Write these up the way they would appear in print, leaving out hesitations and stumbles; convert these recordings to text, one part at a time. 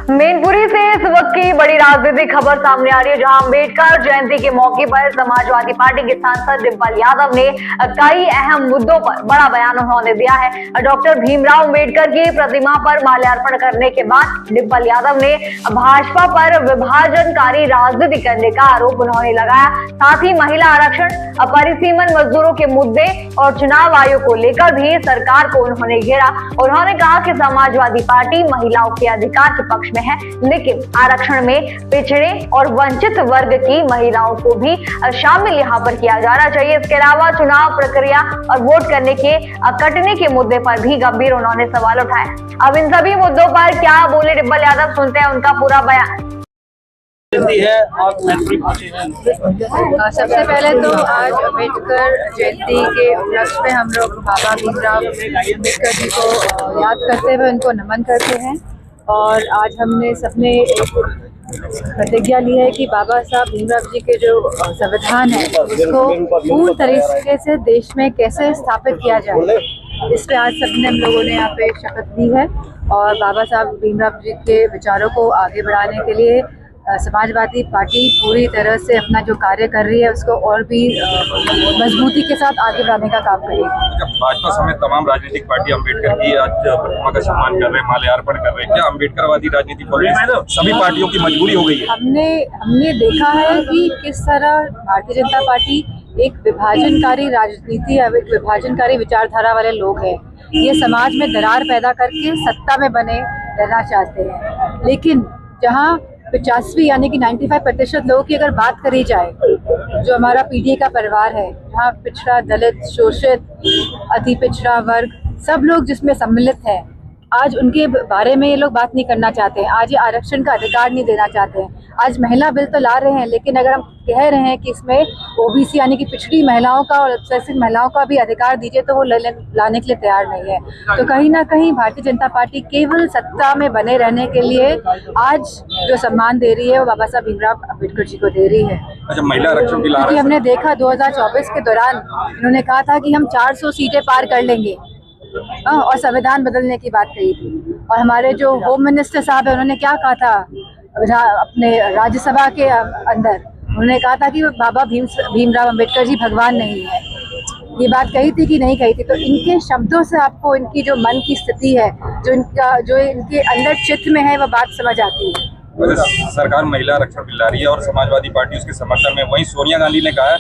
मैनपुरी से इस वक्त की बड़ी राजनीतिक खबर सामने आ रही है, जहां अंबेडकर जयंती के मौके पर समाजवादी पार्टी के सांसद डिंपल यादव ने कई अहम मुद्दों पर बड़ा बयान उन्होंने दिया है। डॉक्टर भीमराव अंबेडकर की प्रतिमा पर माल्यार्पण करने के बाद डिंपल यादव ने भाजपा पर विभाजनकारी राजनीति करने का आरोप उन्होंने लगाया। साथ ही महिला आरक्षण, परिसीमन मजदूरों के मुद्दे और चुनाव आयोग को लेकर भी सरकार को उन्होंने घेरा। उन्होंने कहा कि समाजवादी पार्टी महिलाओं के अधिकार के पक्ष में है, लेकिन आरक्षण में पिछड़े और वंचित वर्ग की महिलाओं को भी शामिल यहाँ पर किया जाना चाहिए। इसके अलावा चुनाव प्रक्रिया और वोट करने के कटने के मुद्दे पर भी गंभीर उन्होंने सवाल उठाए। अब इन सभी मुद्दों पर क्या बोले डिंपल यादव, सुनते हैं उनका पूरा बयान। है और सबसे पहले तो आज अम्बेडकर जयंती के उपलक्ष्य में हम लोग बाबा भीमराव अम्बेडकर जी को याद करते हुए उनको नमन करते हैं। और आज हमने सबने प्रतिज्ञा ली है कि बाबा साहब भीमराव जी के जो संविधान है उसको पूर्ण तरीके से देश में कैसे स्थापित किया जाए, इस पे आज सबने हम लोगों ने यहाँ पे शपथ ली है। और बाबा साहब भीमराव जी के विचारों को आगे बढ़ाने के लिए समाजवादी पार्टी पूरी तरह से अपना जो कार्य कर रही है उसको और भी मजबूती के साथ आगे बढ़ाने का काम करेगी। जब भाजपा समेत तमाम राजनीतिक पार्टी अम्बेडकर की आज प्रतिमा का सम्मान कर रहे हैं, माल्यार्पण कर रहे हैं, क्या अम्बेडकरवादी राजनीति पॉलिटिक्स सभी पार्टियों की मजबूरी हो गई है? हमने देखा है कि किस तरह भारतीय जनता पार्टी एक विभाजनकारी राजनीति, एक विभाजनकारी विचारधारा वाले लोग हैं। ये समाज में दरार पैदा करके सत्ता में बने रहना चाहते हैं। लेकिन जहाँ 85 यानी कि 95% लोगों की अगर बात करी जाए, जो हमारा पीढ़ी का परिवार है, जहाँ पिछड़ा, दलित, शोषित, अति पिछड़ा वर्ग सब लोग जिसमें सम्मिलित है, आज उनके बारे में ये लोग बात नहीं करना चाहते हैं। आज ये आरक्षण का अधिकार नहीं देना चाहते हैं। आज महिला बिल तो ला रहे हैं, लेकिन अगर हम कह रहे हैं कि इसमें ओबीसी यानी कि पिछड़ी महिलाओं का और अल्पसंख्यक महिलाओं का भी अधिकार दीजिए, तो वो लाने के लिए तैयार नहीं है। तो कहीं ना कहीं भारतीय जनता पार्टी केवल सत्ता में बने रहने के लिए आज जो सम्मान दे रही है वो बाबा साहब भीमराव अम्बेडकर जी को दे रही है। अच्छा, महिला आरक्षण भी ला रहे हैं। हमने देखा 2024 के दौरान इन्होंने कहा था कि हम 400 सीटें पार कर लेंगे और संविधान बदलने की बात कही थी। और हमारे जो होम मिनिस्टर साहब है उन्होंने क्या कहा था अपने राज्यसभा के अंदर, उन्होंने कहा था कि बाबा भीमराव अम्बेडकर जी भगवान नहीं है। ये बात कही थी कि नहीं कही थी? तो इनके शब्दों से आपको इनकी जो मन की स्थिति है, जो इनके अंदर चित्त में है, वह बात समझ आती है। सरकार महिला आरक्षण बिल ला रही है और समाजवादी पार्टी उसके समर्थन में, वहीं सोनिया गांधी ने कहा है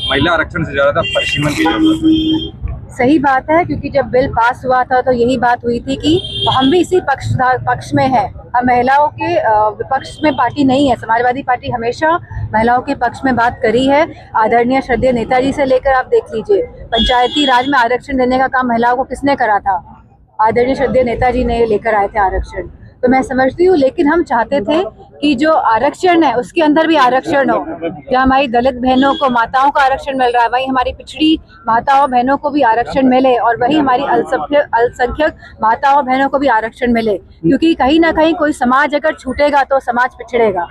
महिला आरक्षण से ज्यादा परिसीमन की जरूरत है। सही बात है, क्योंकि जब बिल पास हुआ था तो यही बात हुई थी कि हम भी इसी पक्ष में हैं। हम महिलाओं के विपक्ष में पार्टी नहीं है। समाजवादी पार्टी हमेशा महिलाओं के पक्ष में बात करी है। आदरणीय श्रद्धेय नेताजी से लेकर आप देख लीजिए, पंचायती राज में आरक्षण देने का काम महिलाओं को किसने करा था? आदरणीय श्रद्धेय नेताजी ने लेकर आए थे आरक्षण। तो मैं समझती हूँ, लेकिन हम चाहते थे कि जो आरक्षण है उसके अंदर भी आरक्षण हो। जहाँ हमारी दलित बहनों को, माताओं को आरक्षण मिल रहा है, वहीं हमारी पिछड़ी माताओं बहनों को भी आरक्षण मिले, और वहीं हमारी अल्पसंख्यक माताओं बहनों को भी आरक्षण मिले। क्योंकि कहीं ना कहीं कोई समाज अगर छूटेगा तो समाज पिछड़ेगा।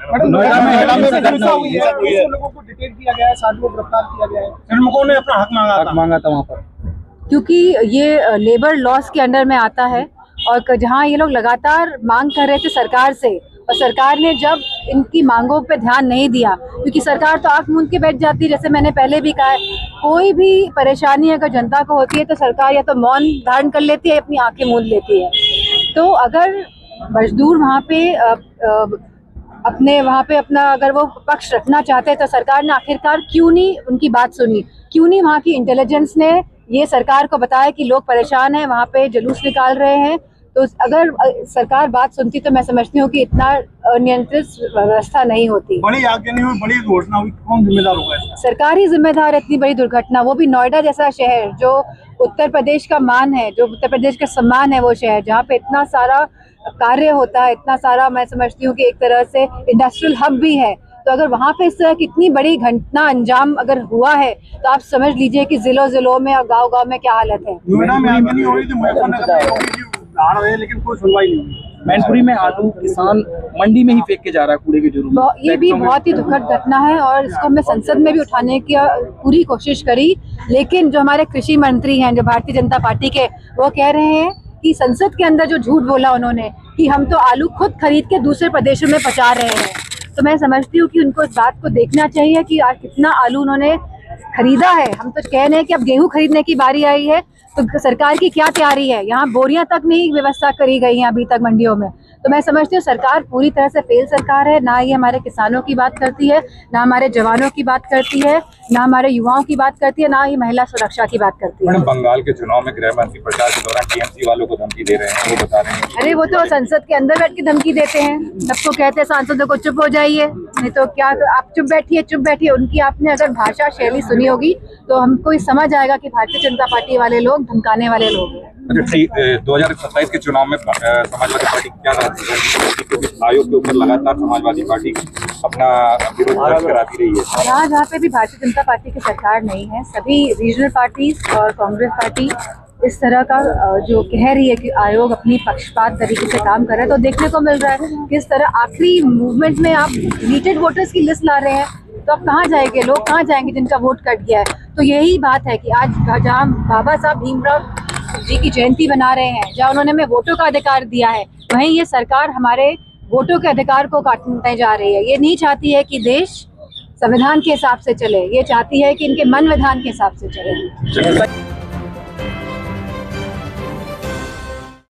क्योंकि ये लेबर लॉस के अंडर में आता है, और जहाँ ये लोग लगातार मांग कर रहे थे सरकार से, और सरकार ने जब इनकी मांगों पे ध्यान नहीं दिया, क्योंकि सरकार तो आंख मूंद के बैठ जाती है। जैसे मैंने पहले भी कहा है, कोई भी परेशानी अगर जनता को होती है तो सरकार या तो मौन धारण कर लेती है, अपनी आंखें मूंद लेती है। तो अगर मजदूर वहाँ पे अपना अगर वो पक्ष रखना चाहते हैं, तो सरकार ने आखिरकार क्यों नहीं उनकी बात सुनी? क्यों नहीं वहाँ की इंटेलिजेंस ने ये सरकार को बताया कि लोग परेशान हैं, वहाँ पे जुलूस निकाल रहे हैं? तो अगर सरकार बात सुनती तो मैं समझती हूँ कि इतना अनियंत्रित व्यवस्था नहीं होती। बड़ी आगे नहीं हुई, बड़ी दुर्घटना हुई, कौन जिम्मेदार होगा इसका? सरकार ही जिम्मेदार है इतनी बड़ी दुर्घटना, वो भी नोएडा जैसा शहर जो उत्तर प्रदेश का मान है, जो उत्तर प्रदेश का सम्मान है, वो शहर जहाँ पे इतना सारा कार्य होता है, इतना सारा, मैं समझती हूँ कि एक तरह से इंडस्ट्रियल हब भी है। तो अगर वहाँ पे इस तरह की इतनी बड़ी घटना अंजाम अगर हुआ है, तो आप समझ लीजिए कि जिलों में और गाँव में क्या हालत है। लेकिन कोई सुनवाई नहीं हुई। मैनपुरी में आलू किसान मंडी में ही फेंक के जा रहा है कूड़े के जुर्म में। ये भी बहुत ही दुखद घटना है, और इसको हमने संसद में भी उठाने की पूरी कोशिश करी, लेकिन जो हमारे कृषि मंत्री हैं, जो भारतीय जनता पार्टी के, वो कह रहे हैं कि संसद के अंदर जो झूठ बोला उन्होंने कि हम तो आलू खुद खरीद के दूसरे प्रदेशों में पहुंचा रहे हैं। तो मैं समझती हूँ कि उनको इस बात को देखना चाहिए कि आज कितना आलू उन्होंने खरीदा है। हम तो कह रहे हैं कि अब गेहूं खरीदने की बारी आई है, तो सरकार की क्या तैयारी है। यहाँ बोरियां तक नहीं व्यवस्था करी गई है अभी तक मंडियों में। तो मैं समझती हूँ सरकार पूरी तरह से फेल सरकार है। ना ये हमारे किसानों की बात करती है, ना हमारे जवानों की बात करती है, ना हमारे युवाओं की बात करती है, ना ही महिला सुरक्षा की बात करती है। मैडम, बंगाल के चुनाव में गृह मंत्री प्रचार के दौरान टीएमसी वालों को धमकी दे रहे हैं, वो बता रहे हैं। अरे वो तो संसद के अंदर बैठ के धमकी देते हैं, सबको कहते हैं सांसदों को चुप हो जाइए, नहीं तो क्या, तो आप चुप बैठिए। उनकी आपने अगर भाषा शैली सुनी होगी तो हमको समझ आएगा कि भारतीय जनता पार्टी वाले लोग धमकाने वाले लोग हैं। अच्छा ठीक, 2027 के चुनाव में समाजवादी पार्टी क्या राजनीति करेगी? क्योंकि आयोग के ऊपर लगातार समाजवादी पार्टी अपना विरोध दर्ज कराती रही है। जहाँ पे भी भारतीय जनता पार्टी की सरकार नहीं है, सभी रीजनल पार्टीज और कांग्रेस पार्टी इस तरह का जो कह रही है कि आयोग अपनी पक्षपात तरीके से काम कर रहा है, तो देखने को मिल रहा है किस तरह आखिरी मूवमेंट में आप डिलीटेड वोटर्स की लिस्ट ला रहे हैं। तो अब कहाँ जाएंगे लोग, कहाँ जाएंगे जिनका वोट कट गया है। तो यही बात है कि आज जहाँ बाबा साहब भीमराव जी की जयंती बना रहे हैं, जहाँ उन्होंने हमें वोटों का अधिकार दिया है, वहीं ये सरकार हमारे वोटों के अधिकार को काटने जा रही है। ये नहीं चाहती है कि देश संविधान के हिसाब से चले, ये चाहती है कि इनके मन विधान के हिसाब से चले।